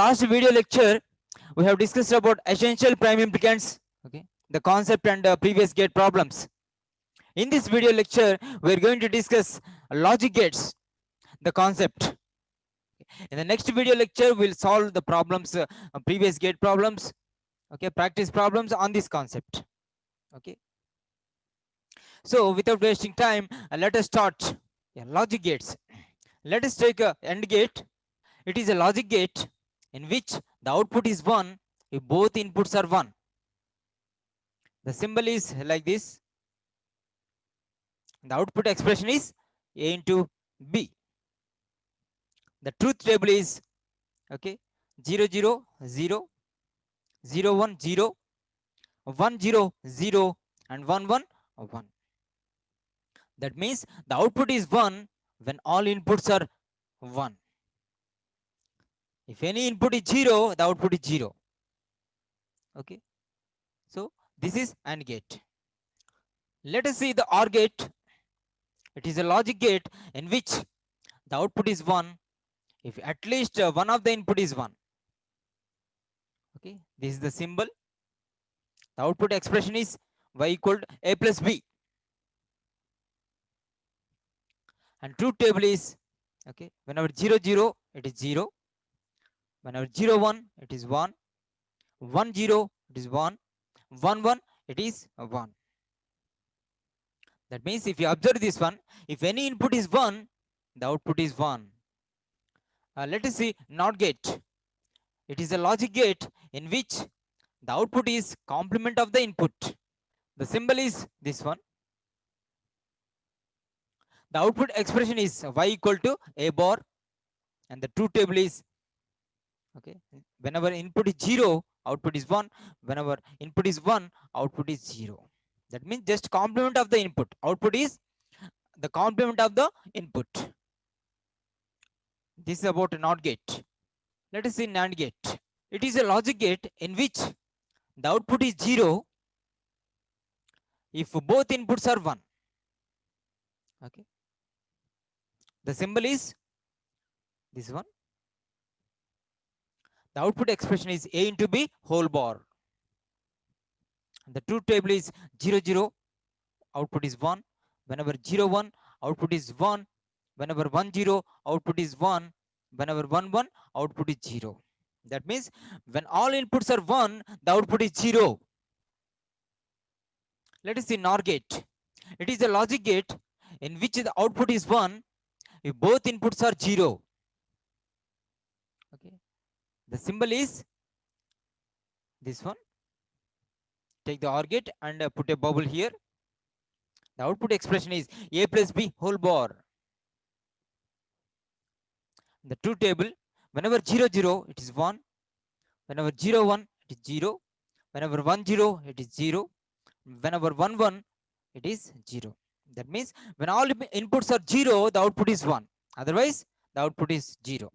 last video lecture, we have discussed about essential prime implicants, okay, the concept and previous gate problems. In this video lecture, we are going to discuss logic gates, the concept. In the next video lecture, we'll solve the problems, previous gate problems, okay, practice problems on this concept. Okay. So without wasting time, let us start. Yeah, logic gates. Let us take a AND gate. It is a logic gate in which the output is 1 if both inputs are 1. The symbol is like this. The output expression is A into B. The truth table is okay 0 0 0 0 1 0 1 0 0 and 1 1 1. That means the output is 1 when all inputs are 1. If any input is 0, the output is 0. Okay. So this is AND gate. Let us see the OR gate. It is a logic gate in which the output is 1 if at least one of the input is 1. Okay. This is the symbol. The output expression is y equal to a plus b. And truth table is okay whenever 0 0 it is 0, whenever 0 1 it is 1, 1 0 it is 1, 1 1 it is 1. That means if you observe this one, if any input is 1, the output is 1. Let us see NOT gate. It is a logic gate in which the output is complement of the input. The symbol is this one. The output expression is y equal to a bar, and the truth table is okay whenever input is 0, output is 1. Whenever input is 1, output is 0. That means just complement of the input. Output is the complement of the input. This is about a NOT gate. Let us see NAND gate. It is a logic gate in which the output is 0 if both inputs are 1. Okay. The symbol is this one. The output expression is A into B whole bar. The truth table is 0 0, output is 1. Whenever 0 1, output is 1. Whenever 1 0, output is 1. Whenever 1 1, output is 0. That means when all inputs are 1, the output is 0. Let us see NOR gate. It is a logic gate in which the output is 1 if both inputs are 0. Okay. The symbol is this one. Take the OR gate and put a bubble here. The output expression is A plus B whole bar. The truth table, whenever 0 0, it is 1. Whenever 0 1, it is 0. Whenever 1 0, it is 0. Whenever 1 1, it is 0. That means when all inputs are 0, the output is 1. Otherwise, the output is 0.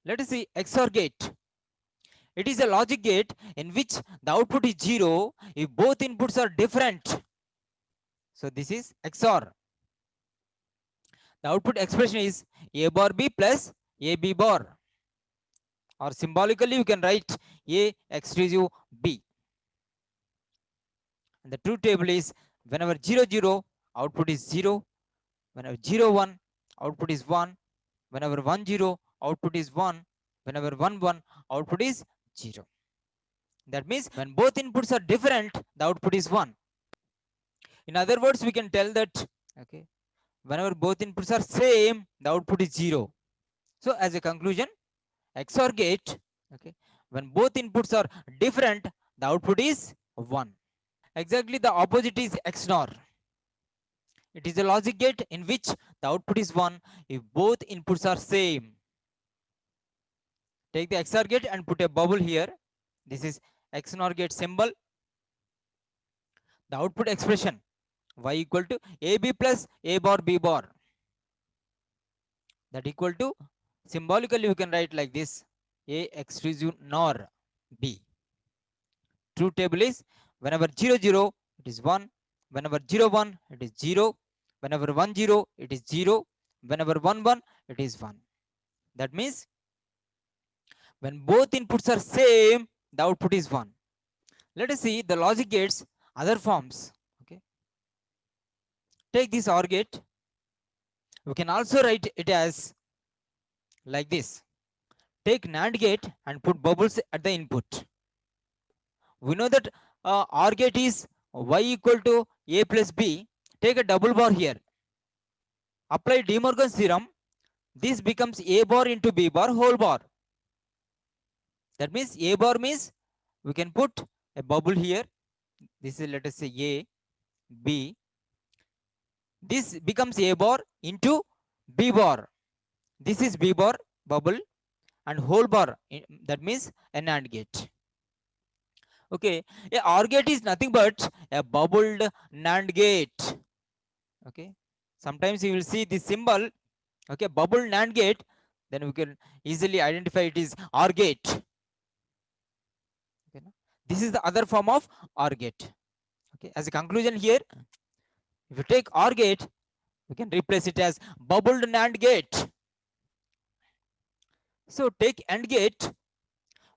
Let us see XOR gate. It is a logic gate in which the output is 0 if both inputs are different. So this is XOR. The output expression is A bar B plus AB bar. Or symbolically, you can write A exclusive B. And the truth table is whenever 0 0, output is 0. Whenever 0 1, output is 1. Whenever 1 0, output is 1. Whenever 1 1, output is 0. That means when both inputs are different, the output is 1. In other words, we can tell that okay, whenever both inputs are same, the output is 0. So as a conclusion, XOR gate, okay, when both inputs are different, the output is 1. Exactly the opposite is XNOR. It is a logic gate in which the output is 1 if both inputs are same. Take the XOR gate and put a bubble here. This is XNOR gate symbol. The output expression y equal to AB plus A bar B bar. That equal to, symbolically you can write like this, A exclusive NOR B. Truth table is whenever 0 0, it is 1. Whenever 0 1, it is 0. Whenever 1 0, it is 0. Whenever 1 1, it is 1. That means When both inputs are same, the output is 1. Let us see the logic gates other forms. Okay, take this OR gate. We can also write it as like this. Take NAND gate and put bubbles at the input. We know that OR gate is y equal to a plus b. Take a double bar here. Apply De Morgan's theorem. This becomes a bar into b bar whole bar. That means a bar means we can put a bubble here. This is, let us say, a, b. This becomes a bar into b bar. This is b bar bubble and whole bar. That means a NAND gate. Okay, a OR gate is nothing but a bubbled NAND gate. Okay, sometimes you will see this symbol. Okay, bubbled NAND gate. Then we can easily identify it is OR gate. Okay, this is the other form of OR gate. Okay, as a conclusion here, if you take OR gate, we can replace it as bubbled NAND gate. So take AND gate.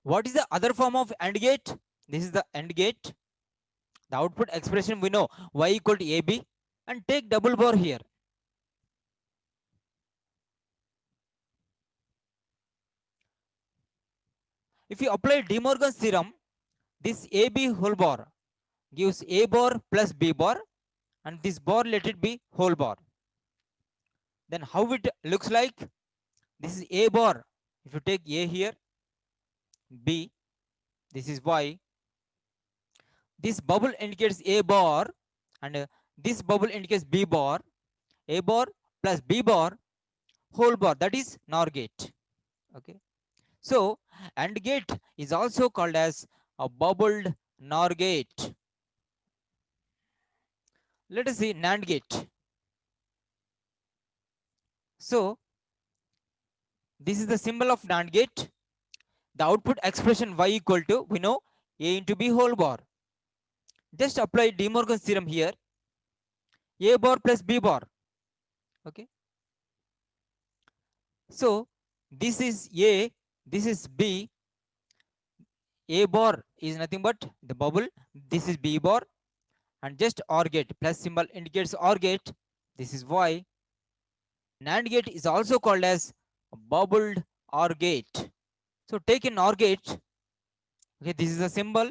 What is the other form of AND gate? This is the AND gate. The output expression we know y equal to AB, and take double bar here. If you apply De Morgan's theorem, this AB whole bar gives A bar plus B bar, and this bar let it be whole bar. Then how it looks like? This is A bar. If you take A here, B, this is Y. This bubble indicates A bar, and this bubble indicates B bar. A bar plus B bar whole bar, that is NOR gate. Okay. So AND gate is also called as a bubbled NOR gate. Let us see NAND gate. So this is the symbol of NAND gate. The output expression y equal to, we know, a into b whole bar. Just apply De Morgan's theorem here. A bar plus b bar. Okay. So this is a, this is b. A bar is nothing but the bubble. This is b bar, and just OR gate plus symbol indicates OR gate. This is y. NAND gate is also called as a bubbled OR gate. So take an OR gate. Okay, this is the symbol.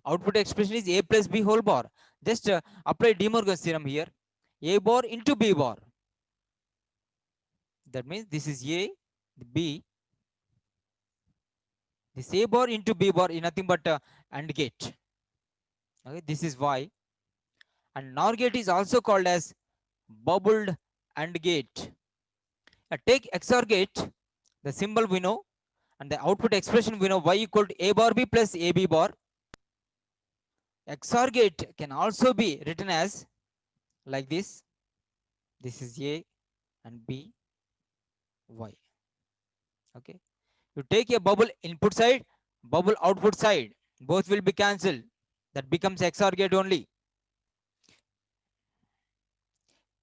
Output expression is a plus b whole bar. Just apply De Morgan's theorem here. A bar into b bar. That means this is a, b. This a bar into b bar is nothing but AND gate. Okay, this is y. And NOR gate is also called as bubbled AND gate. Take XOR gate. The symbol we know, and the output expression we know, y equal to a bar b plus ab bar. XOR gate can also be written as like this. This is a and b, y. Okay, you take a bubble input side, bubble output side, both will be cancelled. That becomes XOR gate only.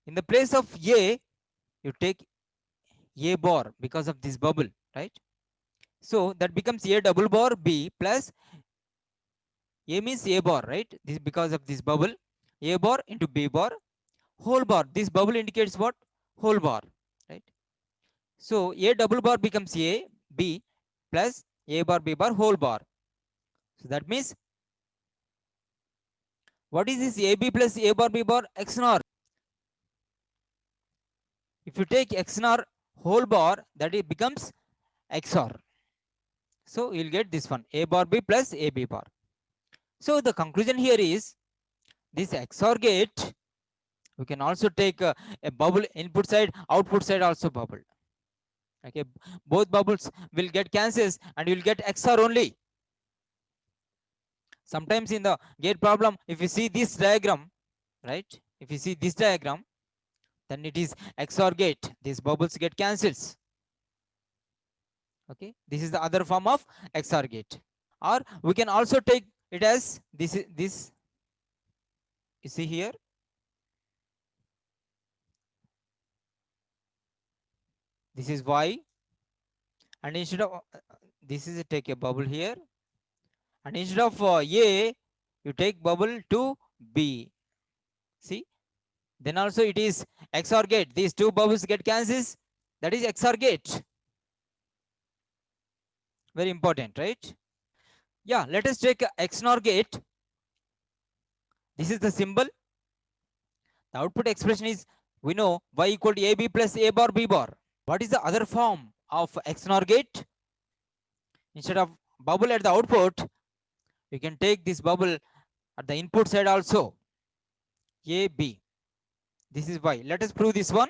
In the place of a, you take a bar because of this bubble, right? So that becomes a double bar b plus a means a bar, right? This because of this bubble, a bar into b bar whole bar. This bubble indicates what? Whole bar, right? So a double bar becomes a b plus a bar b bar whole bar. So that means what is this ab plus a bar b bar? XNOR. If you take XNOR whole bar, that it becomes XOR. So you'll get this one, a bar b plus a b bar. So the conclusion here is this XOR gate, we can also take a bubble input side, output side also bubble. Okay, both bubbles will get cancels and you will get XOR only. Sometimes in the gate problem, if you see this diagram, right? If you see this diagram, then it is XOR gate. These bubbles get cancels. Okay, this is the other form of XOR gate. Or we can also take it as this. You see here. This is y, and instead of this is take a bubble here, and instead of A, you take bubble to B. See, then also it is XOR gate. These two bubbles get cancels. That is XOR gate. Very important, right? Yeah, let us take a XNOR gate. This is the symbol. The output expression is, we know, y equal to AB plus A bar B bar. What is the other form of XNOR gate? Instead of bubble at the output, you can take this bubble at the input side also. A, B. This is Y. Let us prove this one.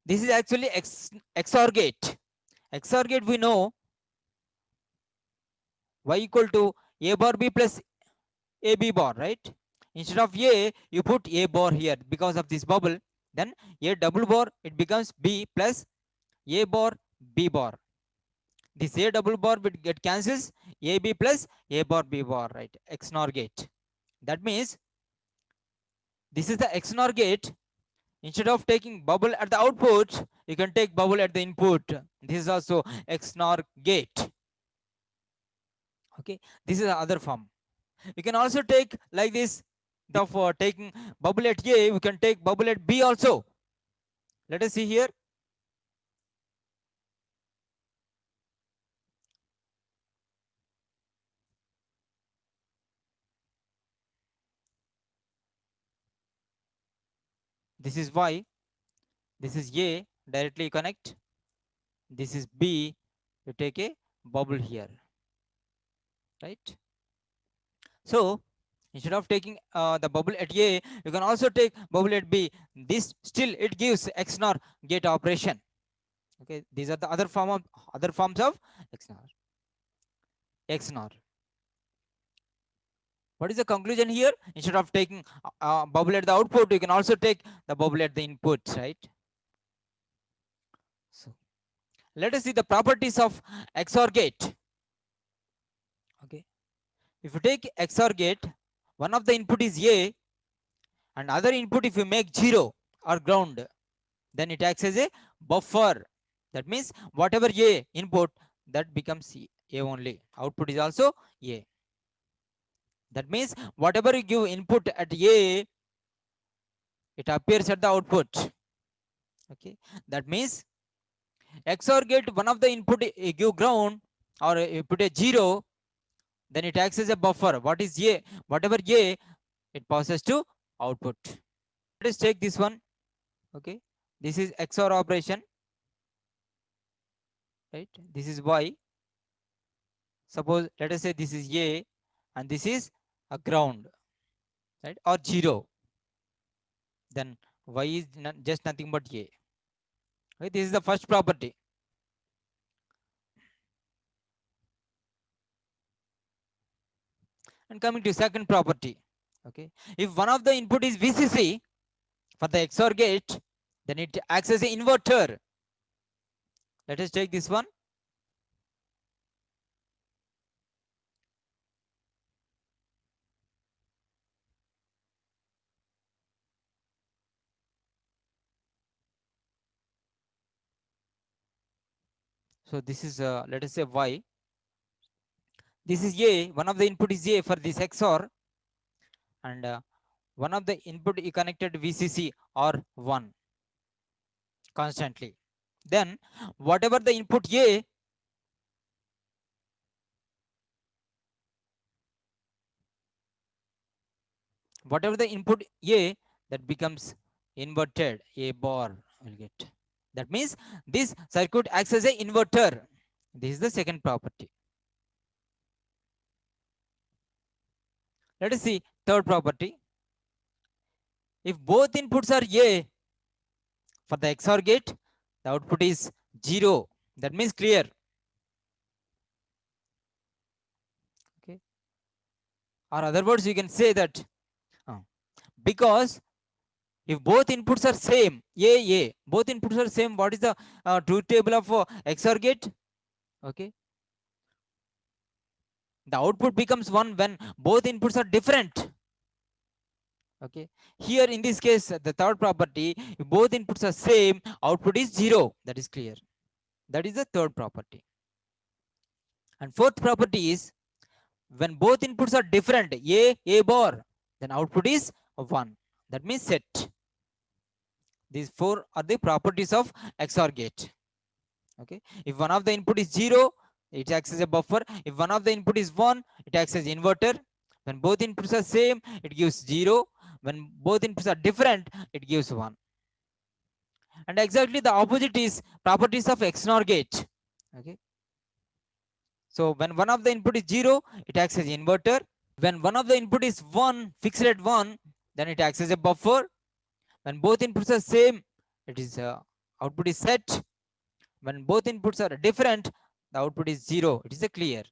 This is actually XOR gate. XOR gate, we know, y equal to A bar B plus AB bar, right? Instead of A, you put A bar here because of this bubble. Then A double bar, it becomes B plus A bar B bar. This A double bar will get cancels. AB plus A bar B bar, right? XNOR gate. That means this is the XNOR gate. Instead of taking bubble at the output, you can take bubble at the input. This is also XNOR gate. Okay, this is the other form. You can also take like this of taking bubble at A, we can take bubble at B also. Let us see here. This is Y, this is A, directly connect. This is B, you take a bubble here, right? So instead of taking the bubble at A, you can also take bubble at B. This still it gives XNOR gate operation. Okay, these are the other forms of XNOR. XNOR. What is the conclusion here? Instead of taking bubble at the output, you can also take the bubble at the input, right? So let us see the properties of XOR gate. Okay, if you take XOR gate, one of the input is A, and other input if you make 0 or ground, then it acts as a buffer. That means whatever A input, that becomes A only. Output is also A. That means whatever you give input at A, it appears at the output. Okay, that means XOR gate, one of the input you give ground or you put a 0, then it acts as a buffer. What is A? Whatever A, it passes to output. Let us take this one. Okay, this is XOR operation, right? This is Y. Suppose let us say this is A and this is a ground, right? Or 0. Then Y is just nothing but A. Okay, this is the first property. And coming to second property. Okay, if one of the input is VCC for the XOR gate, then it acts as an inverter. Let us take this one. So this is let us say Y. This is A. One of the input is A for this XOR, and one of the input is connected VCC or 1 constantly. Then whatever the input A, whatever the input A, that becomes inverted. A bar will get. That means this circuit acts as an inverter. This is the second property. Let us see third property. If both inputs are A for the XOR gate, the output is 0. That means clear. Okay. Or other words, you can say that because if both inputs are same, A, both inputs are same, what is the truth table of XOR gate? Okay. The output becomes 1 when both inputs are different. Okay. Here in this case, the third property, if both inputs are same, output is 0. That is clear. That is the third property. And fourth property is when both inputs are different, A bar, then output is 1. That means set. These four are the properties of XOR gate. Okay. If one of the input is 0, it acts as a buffer. If one of the input is 1, it acts as inverter. When both inputs are same, it gives 0. When both inputs are different, it gives 1. And exactly the opposite is properties of XNOR gate. Okay. So when one of the input is 0, it acts as inverter. When one of the input is 1, fixed at 1, then it acts as a buffer. When both inputs are same, it is output is set. When both inputs are different, the output is 0. It is a clear.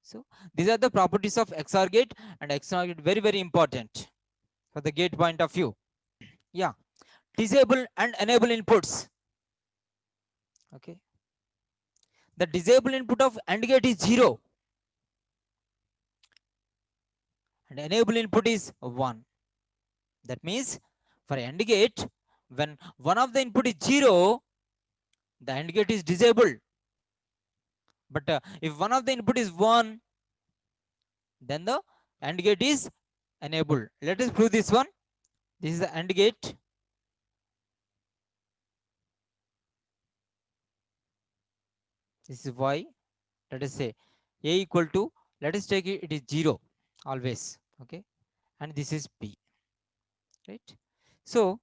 So these are the properties of XOR gate, and XOR gate very, very important for the gate point of view. Yeah. Disable and enable inputs. Okay. The disable input of AND gate is 0. And enable input is 1. That means for AND gate, when one of the input is 0, the AND gate is disabled. But if one of the input is 1, then the AND gate is enabled. Let us prove this one. This is the AND gate. This is Y. Let us say A equal to, let us take it, it is 0 always. Okay. And this is B. Right. So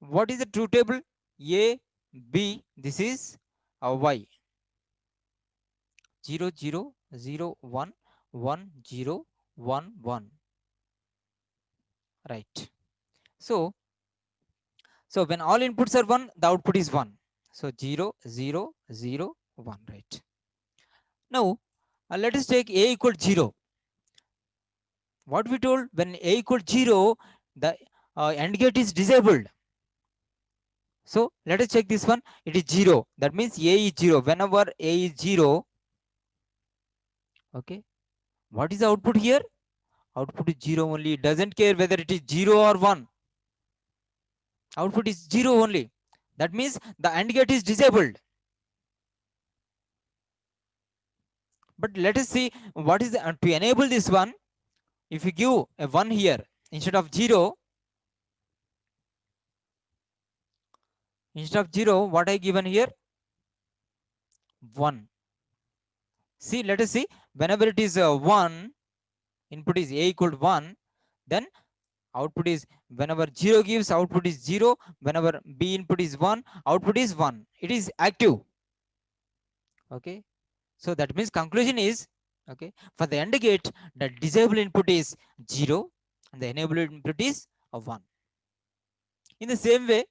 what is the truth table? A, B, this is Y. 0 0 0 1 1 0 1 1. Right. So when all inputs are 1, the output is 1. So 0 0 0 1. Right. Now let us take A equal 0. What we told, when A equal 0, the AND gate is disabled. So let us check this one. It is 0. That means A is 0. Whenever A is 0, okay, what is the output here? Output is 0 only. It doesn't care whether it is 0 or 1. Output is 0 only. That means the AND gate is disabled. But let us see what is to enable this one. If you give a 1 here instead of 0, what I given here? 1. See, let us see. Whenever it is 1, input is A equal to 1, then output is, whenever 0 gives, output is 0. Whenever B input is 1, output is 1. It is active. Okay. So that means conclusion is, okay, for the AND gate, the disable input is 0 and the enable input is 1. In the same way,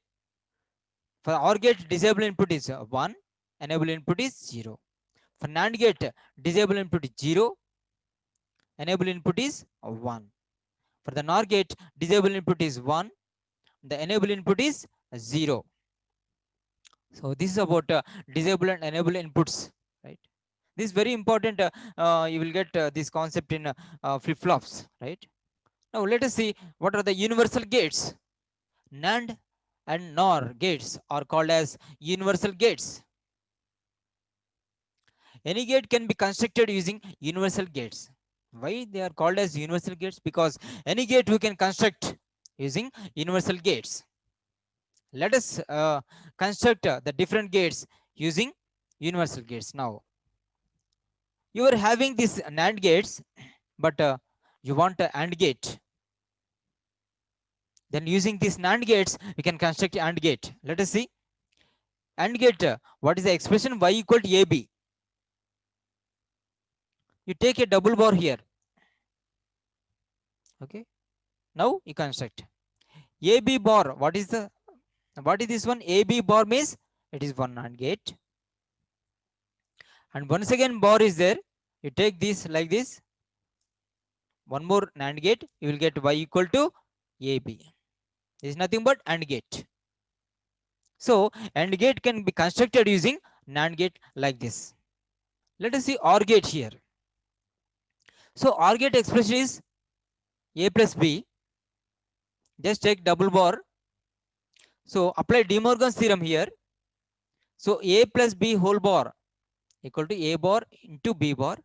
for OR gate, disable input is 1, enable input is 0. For NAND gate, disable input is 0, enable input is 1. For the NOR gate, disable input is 1, the enable input is 0. So this is about disable and enable inputs, right? This is very important. You will get this concept in flip-flops, right? Now let us see what are the universal gates. NAND and NOR gates are called as universal gates. Any gate can be constructed using universal gates. Why they are called as universal gates? Because any gate we can construct using universal gates. Let us construct the different gates using universal gates. Now you are having this NAND gates, but you want an AND gate. Then using these NAND gates, we can construct AND gate. Let us see. AND gate, what is the expression? Y equal to AB. You take a double bar here. Okay. Now you construct. AB bar, what is this one? AB bar means it is one NAND gate. And once again bar is there. You take this like this. One more NAND gate, you will get Y equal to AB. This is nothing but AND gate. So AND gate can be constructed using NAND gate like this. Let us see OR gate here. So OR gate expression is A plus B. Just take double bar. So apply De Morgan's theorem here. So A plus B whole bar equal to A bar into B bar,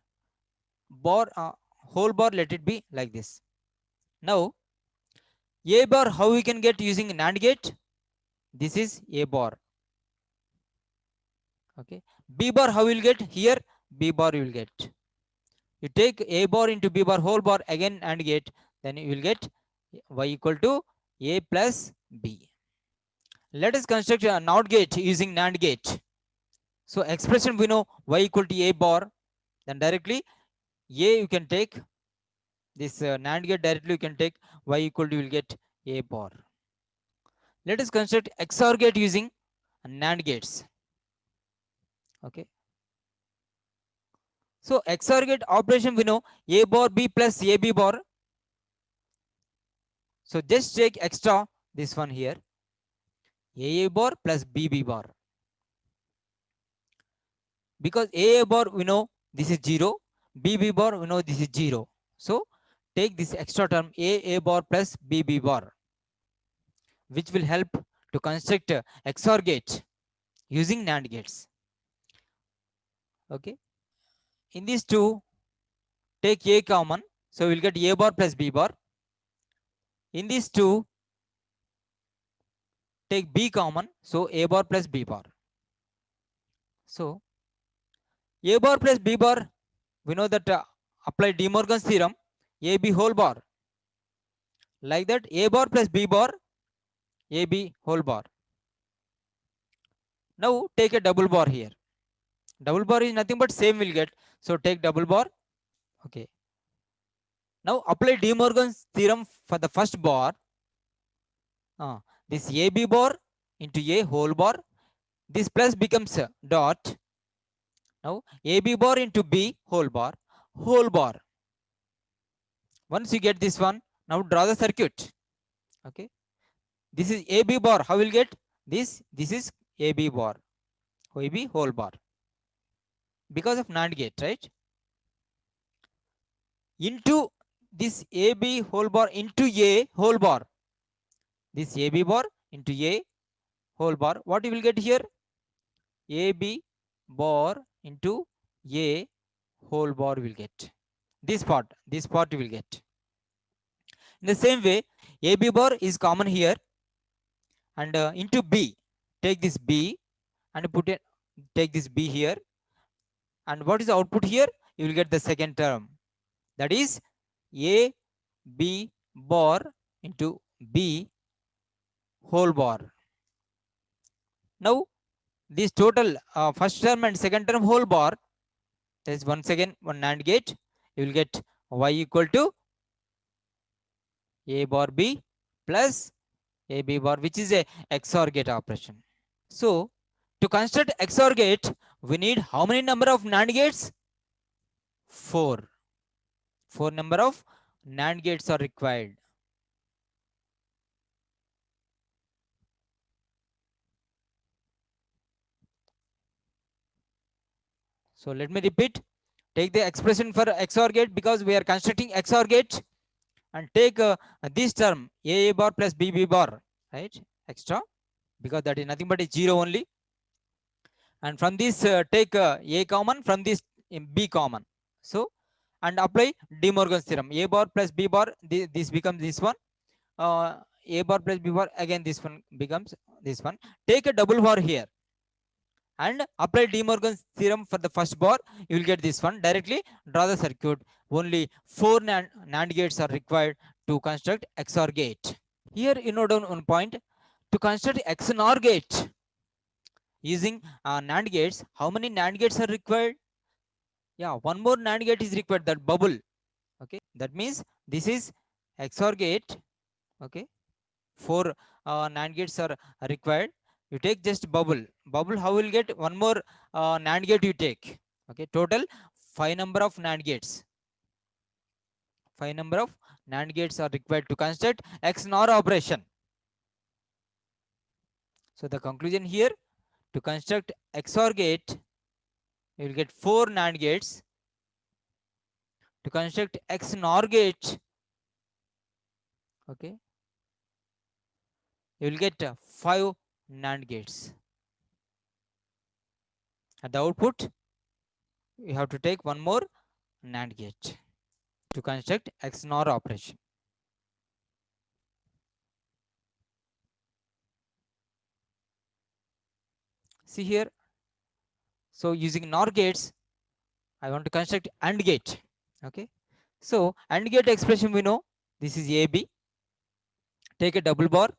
bar whole bar, let it be like this. Now A bar how we can get using NAND gate? This is A bar. Okay. B bar how will get? Here B bar you will get. You take A bar into B bar whole bar again AND gate, then you will get Y equal to A plus B. Let us construct a NOT gate using NAND gate. So expression we know Y equal to A bar, then directly A you can take this NAND gate, directly you can take Y equal to, you will get A bar. Let us construct XOR gate using NAND gates. Okay. So XOR gate operation we know A bar B plus AB bar. So just take extra this one here, AA bar plus BB bar. Because AA bar we know this is 0, BB bar we know this is 0. So take this extra term AA bar plus BB bar, which will help to construct a XOR gate using NAND gates. Okay. In these two, take A common, so we'll get A bar plus B bar. In these two, take B common, so A bar plus B bar. So A bar plus B bar, we know that apply De Morgan's theorem, AB whole bar. Like that, A bar plus B bar, AB whole bar. Now take a double bar here. Double bar is nothing but same will get. So take double bar. Okay. Now apply De Morgan's theorem for the first bar. This AB bar into A whole bar. This plus becomes a dot. Now AB bar into B whole bar. Whole bar. Once you get this one, now draw the circuit. Okay. This is AB bar. How will get this? This is AB bar. AB whole bar. Because of NAND gate, right? Into this AB whole bar into A whole bar. This AB bar into A whole bar. What you will get here? AB bar into A whole bar will get. This part you will get. In the same way, AB bar is common here, and into B, take this B and put it, take this B here, and what is the output here? You will get the second term, that is A B bar into B whole bar. Now this total first term and second term whole bar, that is once again one NAND gate, you will get Y equal to A bar B plus A B bar, which is a XOR gate operation. So to construct XOR gate, we need how many number of NAND gates? 4. 4 number of NAND gates are required. So let me repeat. Take the expression for XOR gate, because we are constructing XOR gate, and take this term A bar plus BB bar, right? Extra, because that is nothing but a 0 only. And from this take A common, from this B common. So and apply De Morgan's theorem. A bar plus B bar, this becomes this one. A bar plus B bar, again this one becomes this one. Take a double bar here and apply De Morgan's theorem for the first bar. You will get this one. Directly draw the circuit. Only 4 NAND gates are required to construct XOR gate. Here you note down one point. To construct XNOR gate using NAND gates, how many NAND gates are required? Yeah, one more NAND gate is required, that bubble. Okay, that means this is XOR gate. Okay, 4 NAND gates are required. You take just bubble. Bubble, how will get one more NAND gate you take? Okay, total 5 number of NAND gates. 5 number of NAND gates are required to construct XNOR operation. So the conclusion here, to construct XOR gate, you will get 4 NAND gates. To construct XNOR gate, okay, you will get 5 NAND gates. At the output, you have to take one more NAND gate to construct XNOR operation. See here, so using NOR gates, I want to construct AND gate. Okay, so AND gate expression we know, this is AB. Take a double bar.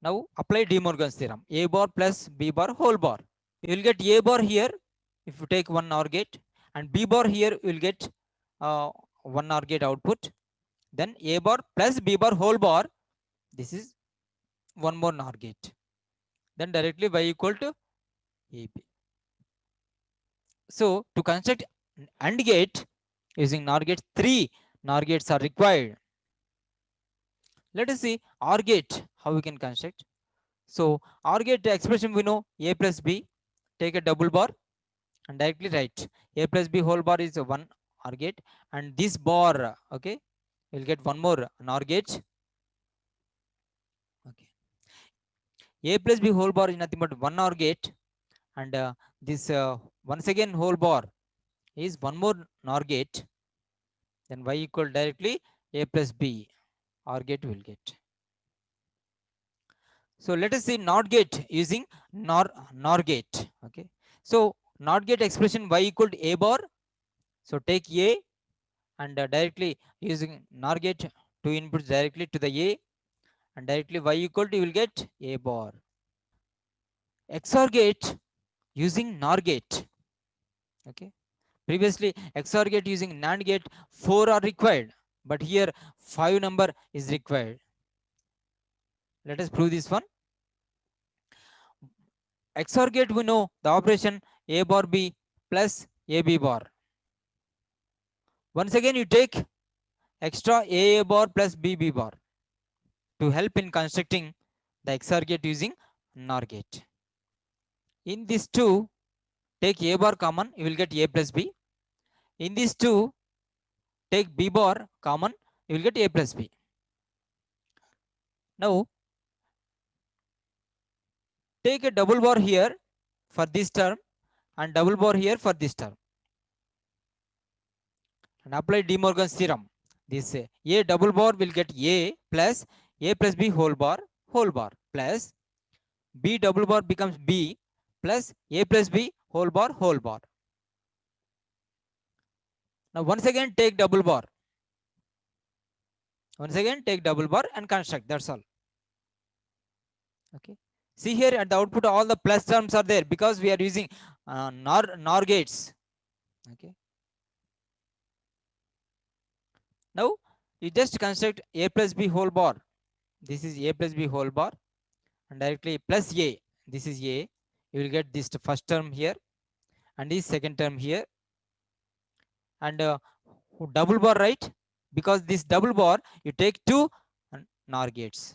Now apply De Morgan's theorem. A bar plus B bar whole bar. You will get A bar here if you take one NOR gate, and B bar here you will get one NOR gate output. Then A bar plus B bar whole bar. This is one more NOR gate. Then directly Y equal to AB. So to construct AND gate using NOR gates, 3 NOR gates are required. Let us see OR gate, how we can construct. So OR gate expression we know, A plus B. Take a double bar and directly write A plus B whole bar is a 1 OR gate, and this bar, okay, we'll get one more NOR gate. Okay, A plus B whole bar is nothing but 1 OR gate, and this once again whole bar is one more NOR gate. Then Y equal directly A plus B OR gate will get. So let us see NOT gate using NOR gate. Okay, so NOT gate expression Y equal to A bar. So take A and directly using NOR gate, 2 inputs directly to the A, and directly Y equal to you will get A bar. XOR gate using NOR gate. Okay, previously XOR gate using NAND gate 4 are required, but here 5 number is required. Let us prove this one. XOR gate we know the operation A bar B plus AB bar. Once again you take extra A bar plus BB bar to help in constructing the XOR gate using NOR gate. In these two, take A bar common, you will get A plus B. In these two, take B bar common, you will get A plus B. Now, take a double bar here for this term and double bar here for this term. And apply De Morgan's theorem. This A double bar will get A plus B whole bar plus B double bar becomes B plus A plus B whole bar. Now once again take double bar. Once again take double bar and construct. That's all. Okay. See here at the output all the plus terms are there because we are using NOR gates. Okay. Now you just construct A plus B whole bar. This is A plus B whole bar and directly plus A. This is A. You will get this first term here and this second term here, and double bar, right? Because this double bar you take two NOR gates.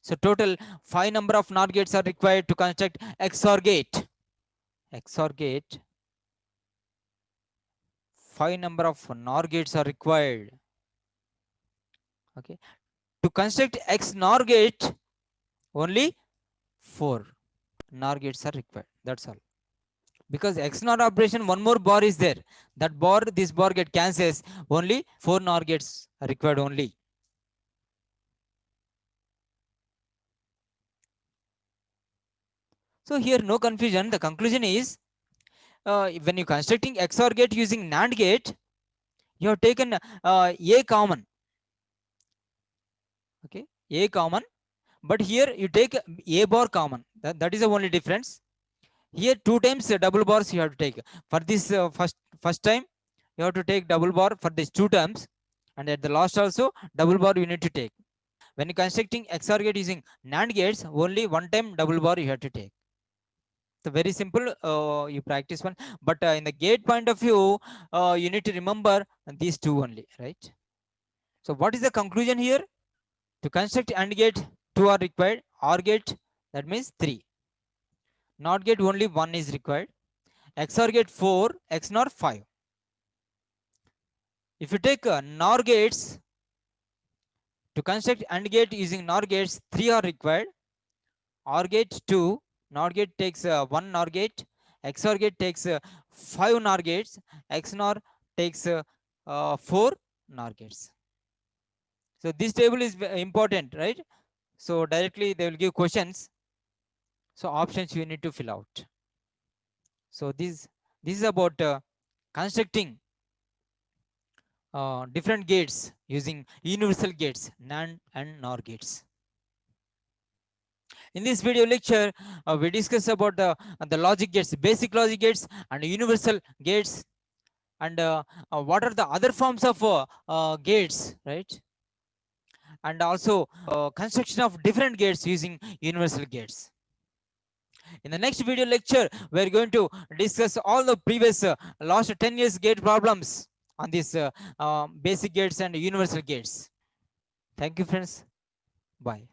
So total 5 number of NOR gates are required to construct XOR gate. XOR gate, 5 number of NOR gates are required. Okay. To construct XNOR gate, only 4 NOR gates are required. That's all. Because XNOR operation, one more bar is there. That bar, this bar get cancels. Only 4 NOR gates are required only. So here no confusion. The conclusion is when you constructing XOR gate using NAND gate, you have taken A common. Okay, A common, but here you take A bar common. That is the only difference. Here 2 times double bars you have to take. For this first time you have to take double bar for these 2 terms, and at the last also double bar you need to take. When you constructing XOR gate using NAND gates, only 1 time double bar you have to take. So very simple, you practice one, but in the gate point of view, you need to remember these two only, right? So what is the conclusion here? To construct AND gate, 2 are required. OR gate, that means 3. NOT gate, only 1 is required. XOR gate 4, XNOR 5. If you take NOR gates, to construct AND gate using NOR gates, 3 are required. OR gate 2, NOR gate takes 1 NOR gate, XOR gate takes 5 NOR gates, XNOR takes 4 NOR gates. So this table is important, right? So directly they will give questions. So options you need to fill out. So this is about constructing different gates using universal gates, NAND and NOR gates. In this video lecture, we discuss about the logic gates, basic logic gates and universal gates, and what are the other forms of gates, right? And also construction of different gates using universal gates. In the next video lecture, we are going to discuss all the previous last 10 years gate problems on these basic gates and universal gates. Thank you, friends. Bye.